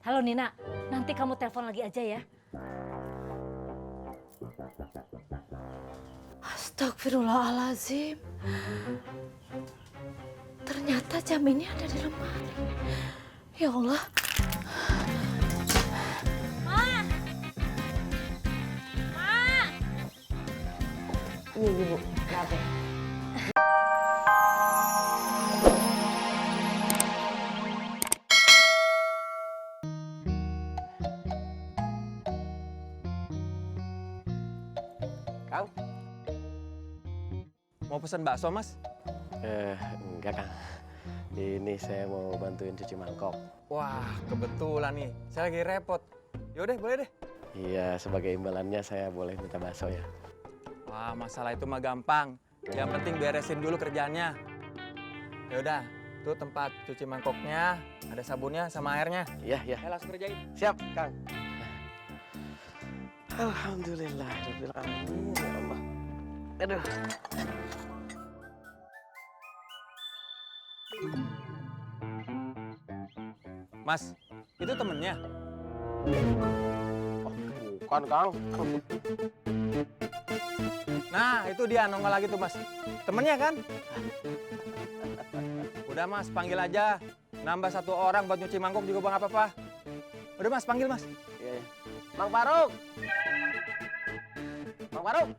Halo Nina, nanti kamu telepon lagi aja ya. Astagfirullahaladzim. Ternyata jam ini ada di lemari. Ya Allah. Ma! Ma! Iya, Bu. Kenapa? Kang, mau pesan bakso, Mas? Enggak, Kang. Ini saya mau bantuin cuci mangkok. Wah, kebetulan nih. Saya lagi repot. Yaudah, boleh deh. Iya, sebagai imbalannya saya boleh minta bakso ya. Wah, masalah itu mah gampang. Yang penting beresin dulu kerjaannya. Yaudah, tuh tempat cuci mangkoknya, ada sabunnya sama airnya. Iya, iya. Ayo langsung kerjain. Siap, Kang. Alhamdulillah, rabbil alamin, ya Allah. Aduh. Mas, itu temennya? Oh, bukan, Kang. Nah, itu dia nongol lagi tuh, Mas. Temennya kan? Udah, Mas, panggil aja. Nambah 1 orang buat nyuci mangkok juga nggak apa-apa. Udah, Mas, panggil, Mas. Iya, iya. Mang Faruk. Mang Faruk.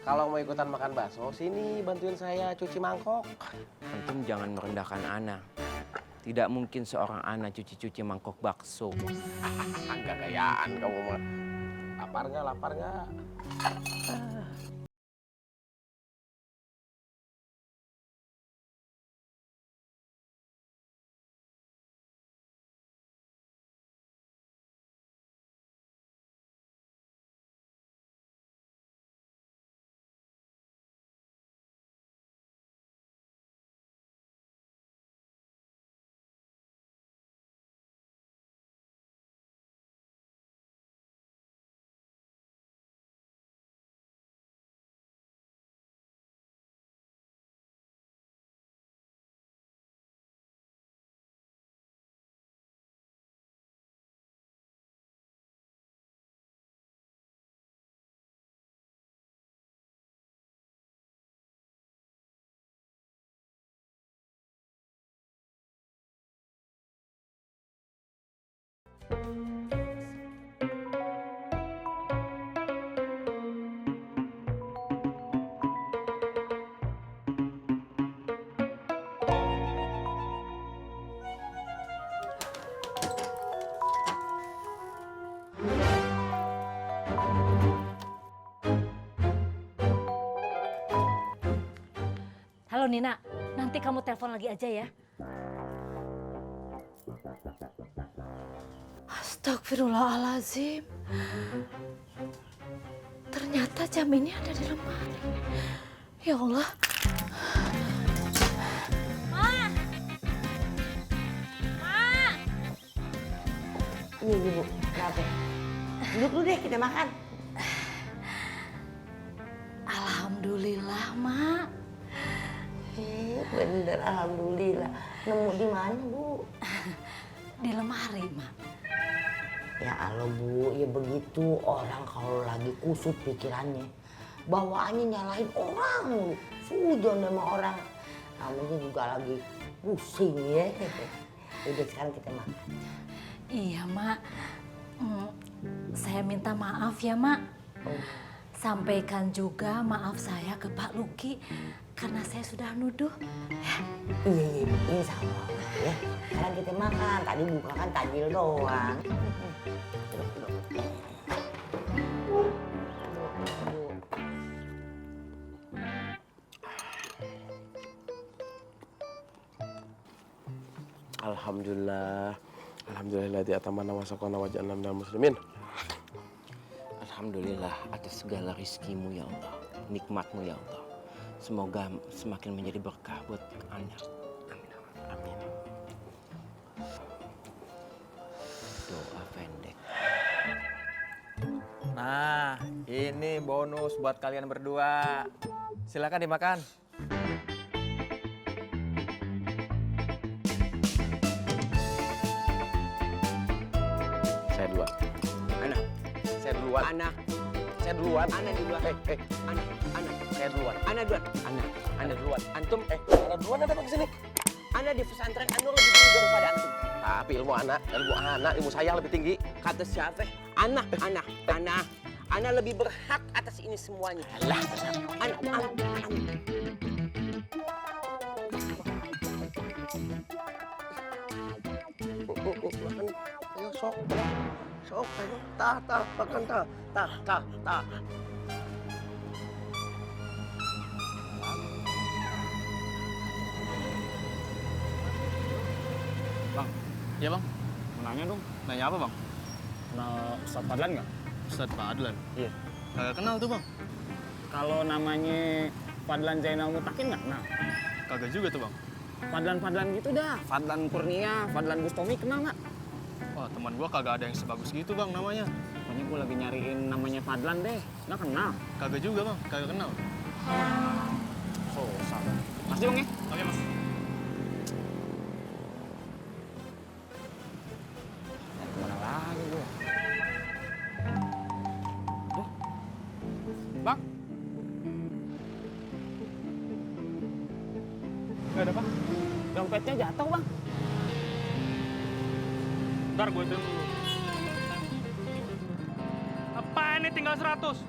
Kalau mau ikutan makan bakso, sini bantuin saya cuci mangkok. Antum jangan merendahkan Ana. Tidak mungkin seorang Ana cuci-cuci mangkok bakso. Agak gayaan kamu mah. Lapar nggak? Lapar nggak? Halo Nina, nanti kamu telepon lagi aja ya. Astagfirullahaladzim. Ternyata jam ini ada di lemari. Ya Allah. Ma! Ma! Iya, Bu. Kenapa? Duduk dulu deh, kita makan. Alhamdulillah, Mak. Bener, alhamdulillah. Nemu di mana, Bu? Di lemari, Mak. Ya Allah, Bu, ya begitu orang kalau lagi kusut pikirannya. Bawaannya nyalahin orang, sujon sama orang. Namanya juga lagi pusing ya. Udah sekarang kita makan. Iya, Mak. Saya minta maaf ya, Mak. Sampaikan juga maaf saya ke Pak Luki karena saya sudah nuduh. Iya, ini sama ya. Sekarang kita makan. Tadi buka kan tajil doang. Alhamdulillah. Alhamdulillah di atamana wa saqana wa ja'alna minal muslimin. Alhamdulillah atas segala rizkimu ya Allah. Nikmatmu ya Allah. Semoga semakin menjadi berkah buat Ana. Amin. Amin. Doa pendek. Nah, ini bonus buat kalian berdua. Silakan dimakan. Saya duluan. Anak. Saya duluan. Anak. Saya duluan. Anak duluan. Anak. Saya duluan. Anak duluan. Anak duluan. Antum, Anak duluan ada apa kesini? anak di pesantren Anur lebih tinggi daripada antum. Tapi ilmu saya lebih tinggi. Kata siapa? Anak. Anak lebih berhak atas ini semuanya. Lah, Anak. ayo sok, ayo, makan, ta. Bang, iya bang. Mau nanya dong. Nanya apa bang? Kenal Ustadz Fadlan nggak? Ustadz Fadlan? Iya. Kagak kenal tuh bang. Kalau namanya Fadlan Zainal Mutakin nggak kenal? Kagak juga tuh bang. Fadlan gitu dah. Fadlan Kurnia, Fadlan Bustomi kenal nggak? Wah teman gua kagak ada yang sebagus gitu bang namanya. Pokoknya gua lagi nyariin namanya Fadlan deh. Nggak kenal? Kagak juga bang, kagak kenal. Susah bang. Makasih bang ya. Oke mas. Kemana lagi gue? Bang? Gak ada, Bang. Dompetnya jatuh, Bang. Ntar gue hitung dulu. Apaan ini tinggal 100?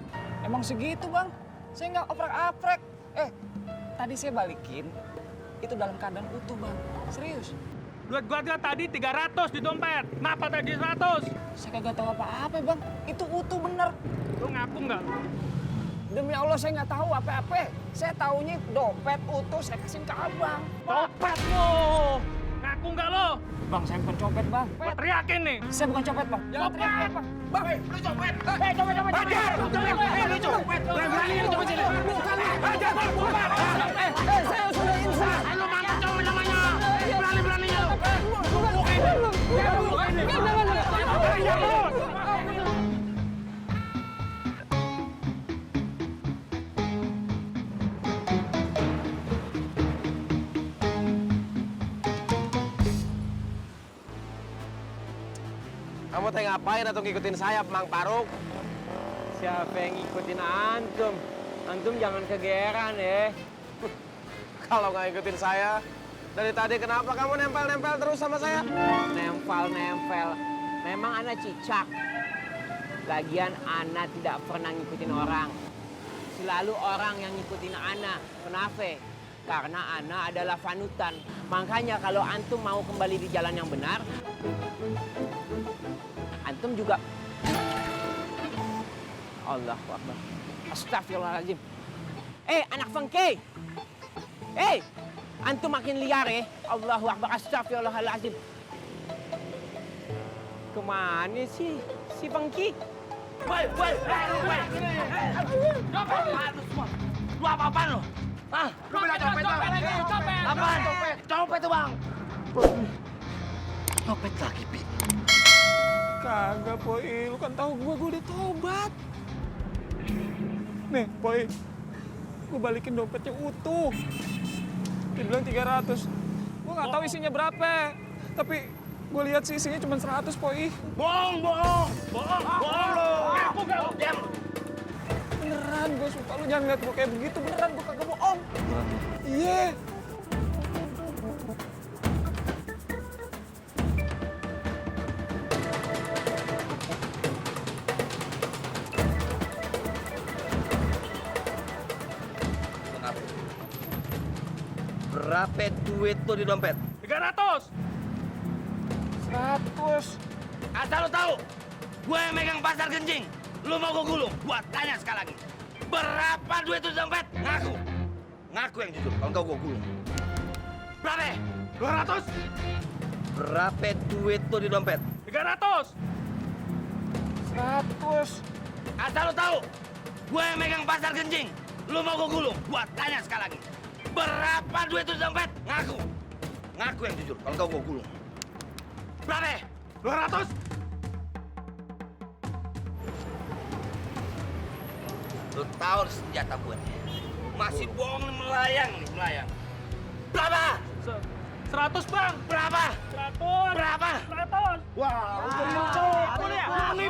Emang segitu, Bang. Saya nggak oprek-aprek. Tadi saya balikin. Itu dalam keadaan utuh, Bang. Serius. Duit gua aja tadi 300 di dompet. Kenapa tadi 100? Saya kagak tahu apa-apa, Bang. Itu utuh bener. Lu ngaku nggak? Demi Allah saya nggak tahu apa-apa. Saya taunya dompet utuh saya kasihin ke abang. Copet lo! Ngaku nggak lo? Bang, saya bukan copet, Bang. Gua teriakin nih. Saya bukan copet, Bang. Jangan teriak, Bang. Bang, lu copet. Copet. Lu copet. Berani lu copet sini. Bukan. Bukan. Saya sudah insan. Lu mana cowok namanya? Berani-beraninya lu. Kamu teh ngapain atau ngikutin saya, Mang Paruk? Siapa yang ngikutin antum? Antum jangan kegeeran ya. Kalau nggak ngikutin saya, dari tadi kenapa kamu nempel-nempel terus sama saya? Nempel. Memang anak cicak. Lagian anak tidak pernah ngikutin orang. Selalu orang yang ngikutin anak. Kenapa? Karena anak adalah panutan. Makanya kalau antum mau kembali di jalan yang benar, antum juga Allahu Akbar. Astagfirullahaladzim. Anak fengke. Antum makin liar ya. Allahu Akbar. Astagfirullahaladzim. Kemana sih si fengki? Woi. Lu apa-apaan lu? Hah? Lu bilang copet bang? Apaan? Copet tuh bang. Copet lagi, Pi. Kagak, Poi. Lu kan tahu gua udah tobat. Nih, Poi. Gua balikin dompetnya utuh. Dia bilang 300. Gua nggak tahu isinya berapa. Tapi gua lihat sih isinya cuma 100, Poi. Bohong lu. Aku gak diam. Beneran, gua sumpah lu jangan lihat gua kayak begitu. Beneran, gua kagak bohong. Iya. Berapa duit tuh di dompet? 300. 100. Asal lo tahu, gue yang megang pasar genjing. Lu mau gue gulung? Gua tanya sekali lagi. Berapa duit itu di dompet? Ngaku. Ngaku yang jujur, kalau enggak gue gulung. Berapa? 200. Berapa duit tuh di dompet? 300. 100. Asal lo tahu, gue yang megang pasar genjing. Lu mau gue gulung? Gua tanya sekali lagi. Berapa duit itu di dompet? Ngaku. Ngaku yang jujur, kalau enggak gue gulung. Berapa? 200. Lu tahu senjata gue nih. Masih bohong nih, melayang. Berapa? 100 bang. Berapa? 100. Berapa? 100. Wah, udah ya?